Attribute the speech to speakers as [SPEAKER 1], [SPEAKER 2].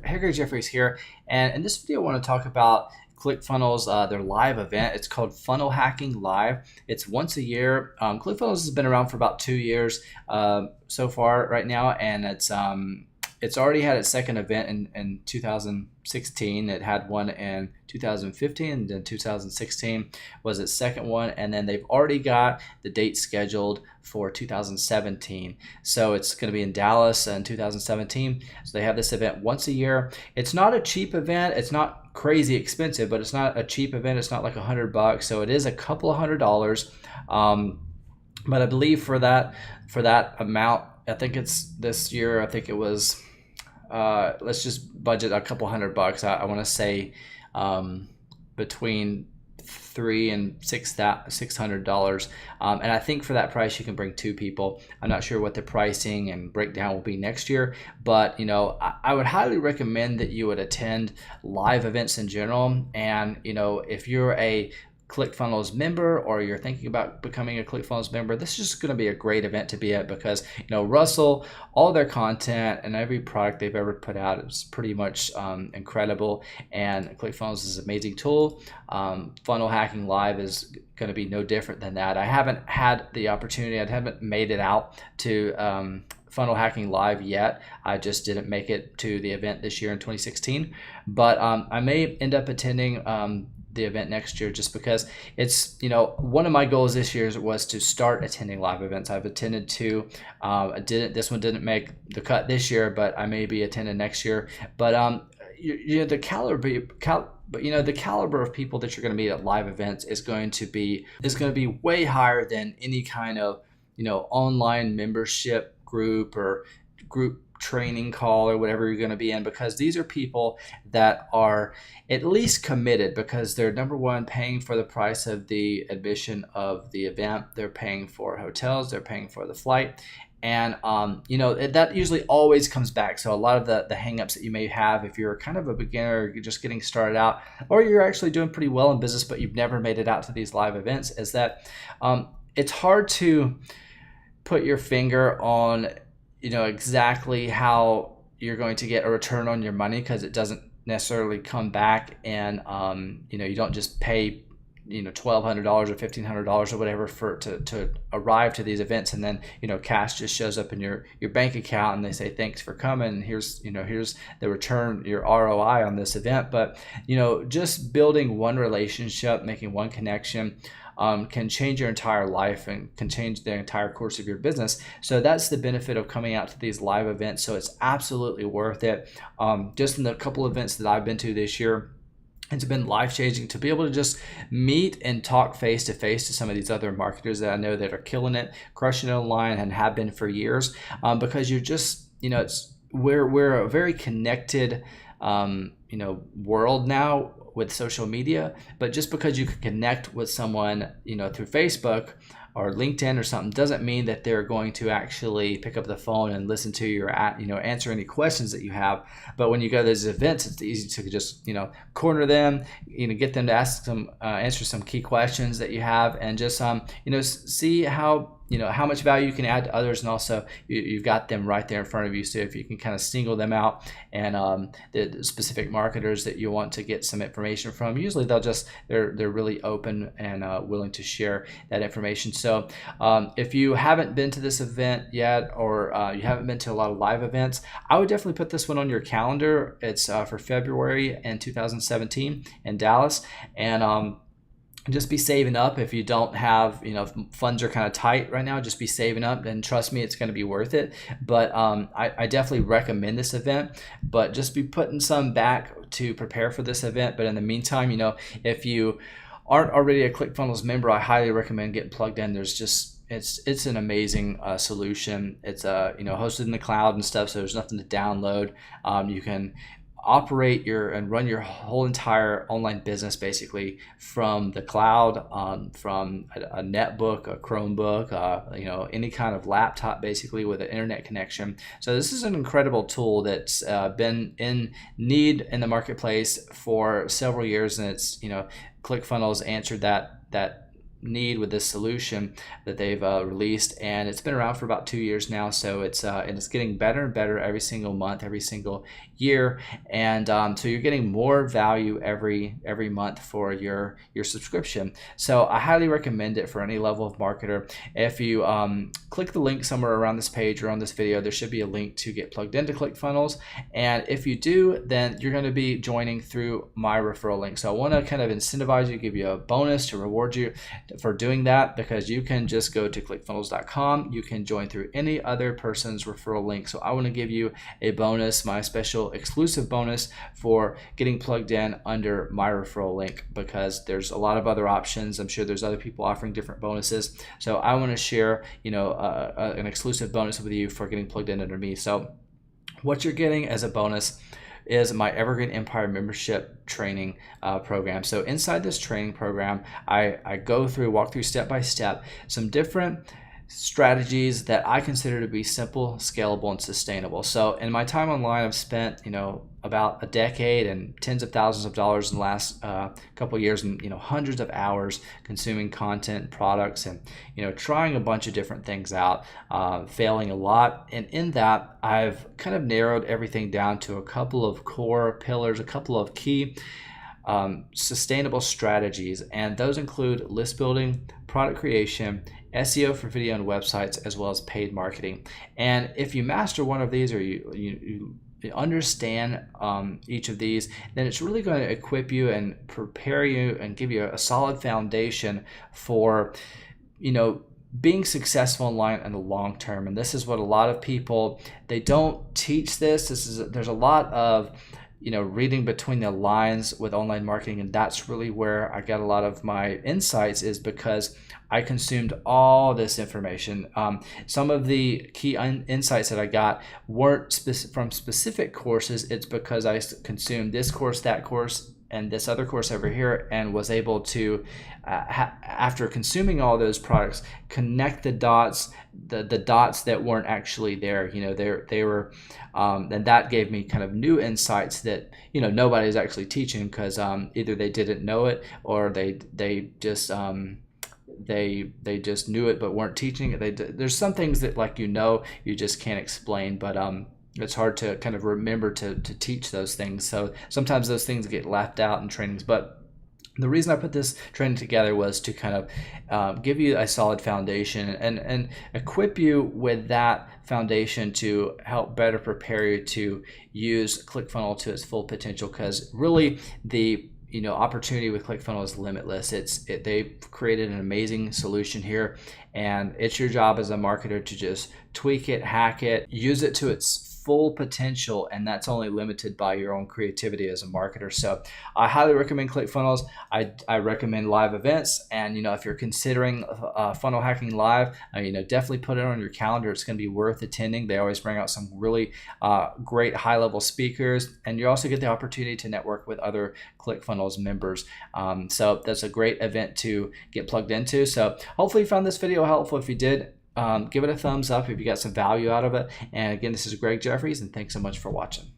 [SPEAKER 1] Harry Jeffries here, and in this video I want to talk about Clickfunnels, their live event. It's called Funnel Hacking Live. It's once a year. Clickfunnels has been around for about 2 years so far right now, and it's already had its second event in 2016. It had one in 2015, and then 2016 was its second one, and then they've already got the date scheduled for 2017. So it's going to be in Dallas in 2017. So they have this event once a year. It's not a cheap event. It's not crazy expensive, but it's not a cheap event. It's not like $100. So it is a couple of $100. But I believe for that amount, I think it's this year, I think it was let's just budget a couple $100. I want to say between $300 and $600, and I think for that price you can bring two people. I'm not sure what the pricing and breakdown will be next year, but I would highly recommend that you would attend live events in general. And if you're a ClickFunnels member, or you're thinking about becoming a ClickFunnels member, this is just going to be a great event to be at, because Russell, all their content and every product they've ever put out is pretty much incredible, and ClickFunnels is an amazing tool. Funnel Hacking Live is going to be no different than that. I haven't had the opportunity, I haven't made it out to Funnel Hacking Live yet. I just didn't make it to the event this year in 2016, but I may end up attending the event next year, just because it's one of my goals this year was to start attending live events. I've attended two. This one didn't make the cut this year, but I may be attending next year. But the caliber of people that you're going to meet at live events is going to be way higher than any kind of online membership group or group training call or whatever you're going to be in, because these are people that are at least committed, because they're, number one, paying for the price of the admission of the event. They're paying for hotels, they're paying for the flight, and that usually always comes back. So a lot of the hangups that you may have if you're kind of a beginner, you're just getting started out, or you're actually doing pretty well in business but you've never made it out to these live events, is that it's hard to put your finger on exactly how you're going to get a return on your money, because it doesn't necessarily come back, and you don't just pay $1,200 or $1,500 or whatever to arrive to these events, and then cash just shows up in your bank account and they say thanks for coming, and here's the return, your ROI on this event. But just building one relationship, making one connection, can change your entire life and can change the entire course of your business. So that's the benefit of coming out to these live events. So it's absolutely worth it. Just in the couple of events that I've been to this year, it's been life-changing to be able to just meet and talk face-to-face to some of these other marketers that I know that are killing it, crushing it online, and have been for years, because you're just, we're a very connected world now with social media. But just because you can connect with someone through Facebook or LinkedIn or something doesn't mean that they're going to actually pick up the phone and listen to you, or answer any questions that you have. But when you go to these events, it's easy to just corner them, get them to answer some key questions that you have, and just see how much value you can add to others, and also you've got them right there in front of you. So if you can kind of single them out, and the specific marketers that you want to get some information from, usually they're really open and willing to share that information. So if you haven't been to this event yet, or you haven't been to a lot of live events, I would definitely put this one on your calendar. It's for February in 2017 in Dallas, and just be saving up. If you don't have, if funds are kind of tight right now, just be saving up, and trust me, it's going to be worth it. But I definitely recommend this event, but just be putting some back to prepare for this event. But in the meantime, if you aren't already a ClickFunnels member, I highly recommend getting plugged in. There's just, it's an amazing solution. It's hosted in the cloud and stuff, so there's nothing to download. You can operate and run your whole entire online business basically from the cloud, from a netbook, a Chromebook, any kind of laptop, basically with an internet connection. So this is an incredible tool that's been in need in the marketplace for several years, and it's ClickFunnels answered that need with this solution that they've released, and it's been around for about 2 years now. So it's getting better and better every single month, every single year, and so you're getting more value every month for your subscription. So I highly recommend it for any level of marketer. If you click the link somewhere around this page or on this video, there should be a link to get plugged into ClickFunnels, and if you do, then you're going to be joining through my referral link. So I want to kind of incentivize you, give you a bonus to reward you for doing that, because you can just go to clickfunnels.com. You can join through any other person's referral link. So I want to give you a bonus, my special exclusive bonus for getting plugged in under my referral link, because there's a lot of other options. I'm sure there's other people offering different bonuses. So I want to share, an exclusive bonus with you for getting plugged in under me. So what you're getting as a bonus is my Evergreen Empire membership training program. So inside this training program, I walk through step by step some different strategies that I consider to be simple, scalable, and sustainable. So in my time online, I've spent about a decade and tens of thousands of dollars in the last couple of years, and hundreds of hours consuming content, products, and trying a bunch of different things out, failing a lot. And in that, I've kind of narrowed everything down to a couple of core pillars, a couple of key sustainable strategies, and those include list building, product creation, SEO for video and websites, as well as paid marketing. And if you master one of these, or you understand each of these, then it's really going to equip you and prepare you and give you a solid foundation for being successful online in the long term. And this is what a lot of people, they don't teach this. There's a lot of reading between the lines with online marketing, and that's really where I got a lot of my insights, is because I consumed all this information. Some of the key insights that I got weren't from specific courses. It's because I consumed this course, that course, and this other course over here, and was able to, after consuming all those products, connect the dots, the dots that weren't actually there. They were, and that gave me kind of new insights that nobody's actually teaching, because either they didn't know it, or they just knew it but weren't teaching it. There's some things that you just can't explain, but it's hard to kind of remember to teach those things. So sometimes those things get left out in trainings. But the reason I put this training together was to kind of give you a solid foundation and equip you with that foundation to help better prepare you to use ClickFunnels to its full potential, because really the opportunity with ClickFunnels is limitless. They've created an amazing solution here, and it's your job as a marketer to just tweak it, hack it, use it to its full potential, and that's only limited by your own creativity as a marketer. So I highly recommend ClickFunnels. I recommend live events, and if you're considering funnel hacking live, definitely put it on your calendar. It's going to be worth attending. They always bring out some really great high-level speakers, and you also get the opportunity to network with other ClickFunnels members. So that's a great event to get plugged into. So hopefully you found this video helpful. If you did, give it a thumbs up if you got some value out of it. And again, this is Greg Jeffries, and thanks so much for watching.